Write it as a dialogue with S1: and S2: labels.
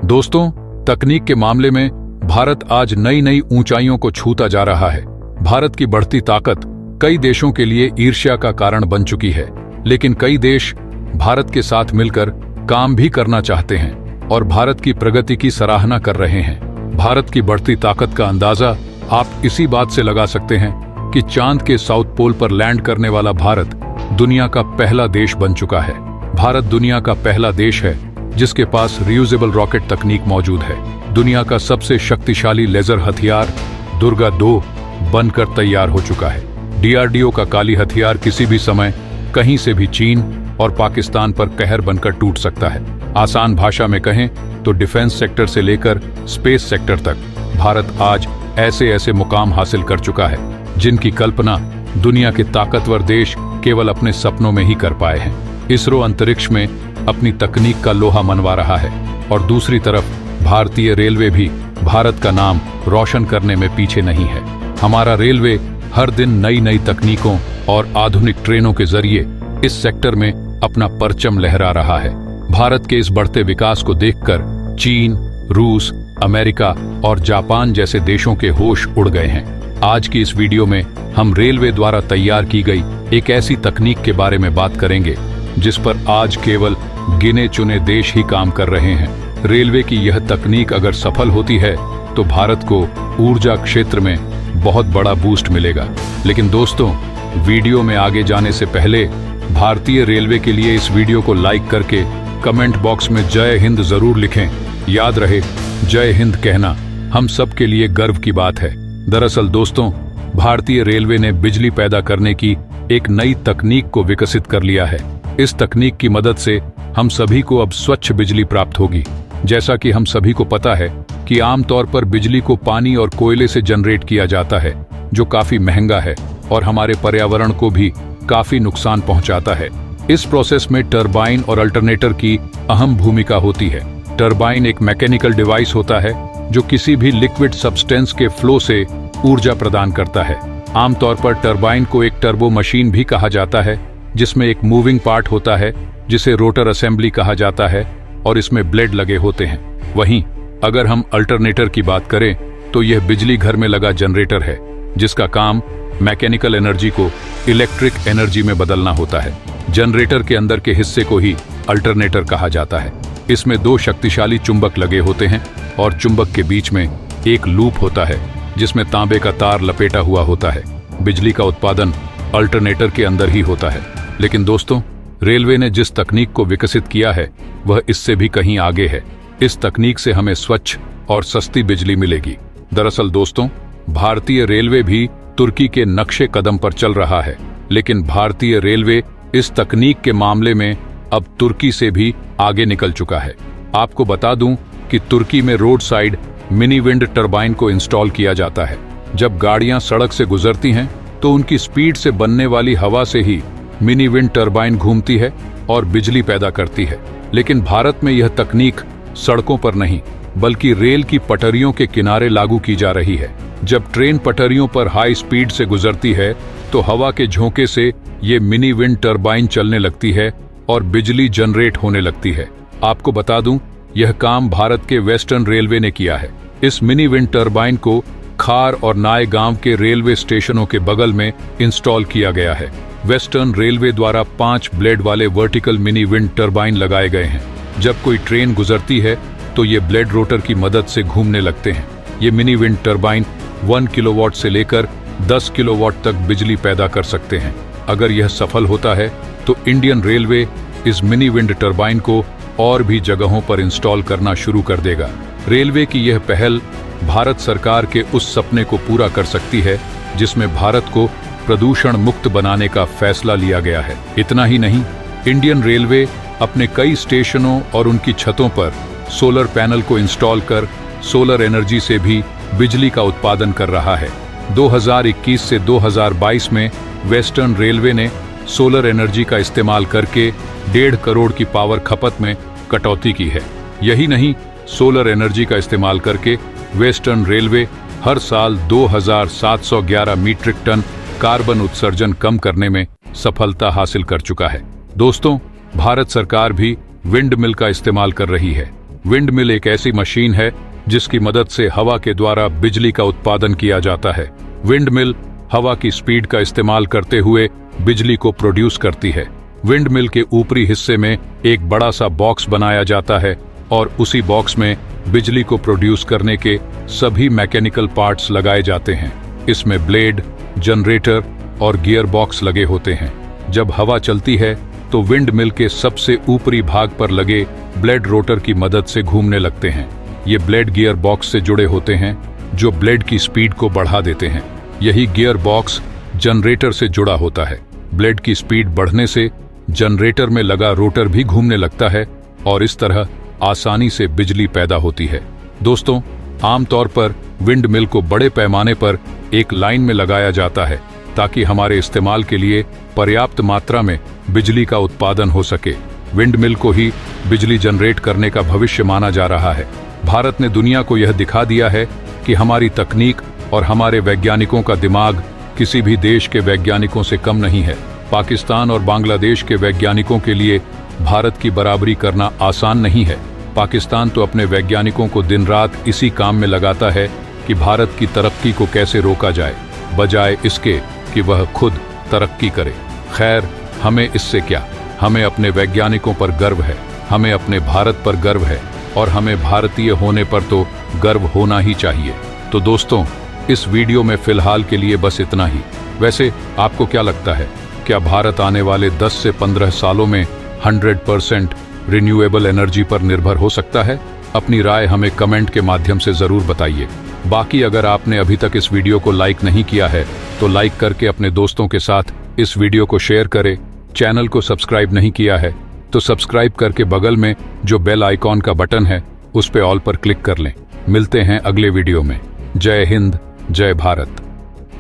S1: दोस्तों, तकनीक के मामले में भारत आज नई नई ऊंचाइयों को छूता जा रहा है। भारत की बढ़ती ताकत कई देशों के लिए ईर्ष्या का कारण बन चुकी है, लेकिन कई देश भारत के साथ मिलकर काम भी करना चाहते हैं और भारत की प्रगति की सराहना कर रहे हैं। भारत की बढ़ती ताकत का अंदाजा आप इसी बात से लगा सकते हैं कि चांद के साउथ पोल पर लैंड करने वाला भारत दुनिया का पहला देश बन चुका है। भारत दुनिया का पहला देश है जिसके पास रियूजेबल रॉकेट तकनीक मौजूद है। दुनिया का सबसे शक्तिशाली लेजर हथियार दुर्गा 2 बनकर तैयार हो चुका है। DRDO का काली हथियार किसी भी समय कहीं से भी चीन और पाकिस्तान पर कहर बनकर टूट सकता है। आसान भाषा में कहें तो डिफेंस सेक्टर से लेकर स्पेस सेक्टर तक भारत आज ऐसे ऐसे मुकाम हासिल कर चुका है जिनकी कल्पना दुनिया के ताकतवर देश केवल अपने सपनों में ही कर पाए हैं। इसरो अंतरिक्ष में अपनी तकनीक का लोहा मनवा रहा है और दूसरी तरफ भारतीय रेलवे भी भारत का नाम रोशन करने में पीछे नहीं है। हमारा रेलवे हर दिन नई नई तकनीकों और आधुनिक ट्रेनों के जरिए इस सेक्टर में अपना परचम लहरा रहा है। भारत के इस बढ़ते विकास को देखकर चीन, रूस, अमेरिका और जापान जैसे देशों के होश उड़ गए हैं। आज की इस वीडियो में हम रेलवे द्वारा तैयार की गई एक ऐसी तकनीक के बारे में बात करेंगे जिस पर आज केवल गिने चुने देश ही काम कर रहे हैं। रेलवे की यह तकनीक अगर सफल होती है तो भारत को ऊर्जा क्षेत्र में बहुत बड़ा बूस्ट मिलेगा। लेकिन दोस्तों, वीडियो में आगे जाने से पहले भारतीय रेलवे के लिए इस वीडियो को लाइक करके कमेंट बॉक्स में जय हिंद जरूर लिखें। याद रहे, जय हिंद कहना हम सब के लिए गर्व की बात है। दरअसल दोस्तों, भारतीय रेलवे ने बिजली पैदा करने की एक नई तकनीक को विकसित कर लिया है। इस तकनीक की मदद से हम सभी को अब स्वच्छ बिजली प्राप्त होगी। जैसा कि हम सभी को पता है कि आमतौर पर बिजली को पानी और कोयले से जनरेट किया जाता है, जो काफी महंगा है और हमारे पर्यावरण को भी काफी नुकसान पहुंचाता है। इस प्रोसेस में टरबाइन और अल्टरनेटर की अहम भूमिका होती है। टरबाइन एक मैकेनिकल डिवाइस होता है जो किसी भी लिक्विड सब्सटेंस के फ्लो से ऊर्जा प्रदान करता है। आमतौर पर टरबाइन को एक टर्बो मशीन भी कहा जाता है, जिसमें एक मूविंग पार्ट होता है जिसे रोटर असेंबली कहा जाता है और इसमें ब्लेड लगे होते हैं। वहीं अगर हम अल्टरनेटर की बात करें तो यह बिजली घर में लगा जनरेटर है जिसका काम मैकेनिकल एनर्जी को इलेक्ट्रिक एनर्जी में बदलना होता है। जनरेटर के अंदर के हिस्से को ही अल्टरनेटर कहा जाता है। इसमें 2 शक्तिशाली चुंबक लगे होते हैं और चुंबक के बीच में एक लूप होता है जिसमें तांबे का तार लपेटा हुआ होता है। बिजली का उत्पादन अल्टरनेटर के अंदर ही होता है। लेकिन दोस्तों, रेलवे ने जिस तकनीक को विकसित किया है वह इससे भी कहीं आगे है। इस तकनीक से हमें स्वच्छ और सस्ती बिजली मिलेगी। दरअसल दोस्तों, भारतीय रेलवे भी तुर्की के नक्शे कदम पर चल रहा है, लेकिन भारतीय रेलवे इस तकनीक के मामले में अब तुर्की से भी आगे निकल चुका है। आपको बता दूं कि तुर्की में road side mini wind turbine को इंस्टॉल किया जाता है। जब गाड़ियां सड़क से गुजरती हैं तो उनकी स्पीड से बनने वाली हवा से ही मिनी विंड टरबाइन घूमती है और बिजली पैदा करती है। लेकिन भारत में यह तकनीक सड़कों पर नहीं बल्कि रेल की पटरियों के किनारे लागू की जा रही है। जब ट्रेन पटरियों पर हाई स्पीड से गुजरती है तो हवा के झोंके से ये मिनी विंड टरबाइन चलने लगती है और बिजली जनरेट होने लगती है। आपको बता दूं, यह काम भारत के वेस्टर्न रेलवे ने किया है। इस मिनी विंड टरबाइन को खार और नायगांव के रेलवे स्टेशनों के बगल में इंस्टॉल किया गया है। वेस्टर्न रेलवे द्वारा 5 ब्लेड वाले वर्टिकल मिनी विंड टरबाइन लगाए गए हैं। जब कोई ट्रेन गुजरती है तो ये ब्लेड रोटर की मदद से घूमने लगते हैं। ये मिनी विंड टरबाइन 1 किलोवाट से लेकर 10 किलोवाट तक बिजली पैदा कर सकते हैं। अगर यह सफल होता है तो इंडियन रेलवे इस मिनी विंड टरबाइन को और भी जगहों पर इंस्टॉल करना शुरू कर देगा। रेलवे की यह पहल भारत सरकार के उस सपने को पूरा कर सकती है जिसमें भारत को प्रदूषण मुक्त बनाने का फैसला लिया गया है। इतना ही नहीं, इंडियन रेलवे अपने कई स्टेशनों और उनकी छतों पर सोलर पैनल को इंस्टॉल कर सोलर एनर्जी से भी बिजली का उत्पादन कर रहा है। 2021 से 2022 में वेस्टर्न रेलवे ने सोलर एनर्जी का इस्तेमाल करके 1.5 करोड़ की पावर खपत में कटौती की है। यही नहीं, सोलर एनर्जी का इस्तेमाल करके वेस्टर्न रेलवे हर साल 2711 मीट्रिक टन कार्बन उत्सर्जन कम करने में सफलता हासिल कर चुका है। दोस्तों, भारत सरकार भी विंड मिल का इस्तेमाल कर रही है। विंड मिल एक ऐसी मशीन है जिसकी मदद से हवा के द्वारा बिजली का उत्पादन किया जाता है। विंड मिल हवा की स्पीड का इस्तेमाल करते हुए बिजली को प्रोड्यूस करती है। विंड मिल के ऊपरी हिस्से में एक बड़ा सा बॉक्स बनाया जाता है और उसी बॉक्स में बिजली को प्रोड्यूस करने के सभी मैकेनिकल पार्ट्स लगाए जाते हैं। इसमें ब्लेड, जनरेटर और गियर बॉक्स लगे होते हैं। जब हवा चलती है तो विंड मिल के सबसे ऊपरी भाग पर लगे ब्लेड रोटर की मदद से घूमने लगते हैं। ये ब्लेड गियर बॉक्स से जुड़े होते हैं जो ब्लेड की स्पीड को बढ़ा देते हैं। यही गियर बॉक्स जनरेटर से जुड़ा होता है। ब्लेड की स्पीड बढ़ने से जनरेटर में लगा रोटर भी घूमने लगता है और इस तरह आसानी से बिजली पैदा होती है। दोस्तों, आमतौर पर विंड मिल को बड़े पैमाने पर एक लाइन में लगाया जाता है ताकि हमारे इस्तेमाल के लिए पर्याप्त मात्रा में बिजली का उत्पादन हो सके। विंड मिल को ही बिजली जनरेट करने का भविष्य माना जा रहा है। भारत ने दुनिया को यह दिखा दिया है कि हमारी तकनीक और हमारे वैज्ञानिकों का दिमाग किसी भी देश के वैज्ञानिकों से कम नहीं है। पाकिस्तान और बांग्लादेश के वैज्ञानिकों के लिए भारत की बराबरी करना आसान नहीं है। पाकिस्तान तो अपने वैज्ञानिकों को दिन रात इसी काम में लगाता है कि भारत की तरक्की को कैसे रोका जाए, बजाय इसके कि वह खुद तरक्की करे। खैर, हमें इससे क्या, हमें अपने वैज्ञानिकों पर गर्व है, हमें अपने भारत पर गर्व है और हमें भारतीय होने पर तो गर्व होना ही चाहिए। तो दोस्तों, इस वीडियो में फिलहाल के लिए बस इतना ही। वैसे आपको क्या लगता है, क्या भारत आने वाले 10 से 15 सालों में 100% रिन्यूएबल एनर्जी पर निर्भर हो सकता है? अपनी राय हमें कमेंट के माध्यम से जरूर बताइए। बाकी अगर आपने अभी तक इस वीडियो को लाइक नहीं किया है तो लाइक करके अपने दोस्तों के साथ इस वीडियो को शेयर करें। चैनल को सब्सक्राइब नहीं किया है तो सब्सक्राइब करके बगल में जो बेल आइकॉन का बटन है उस पे ऑल पर क्लिक कर लें। मिलते हैं अगले वीडियो में। जय हिंद, जय भारत।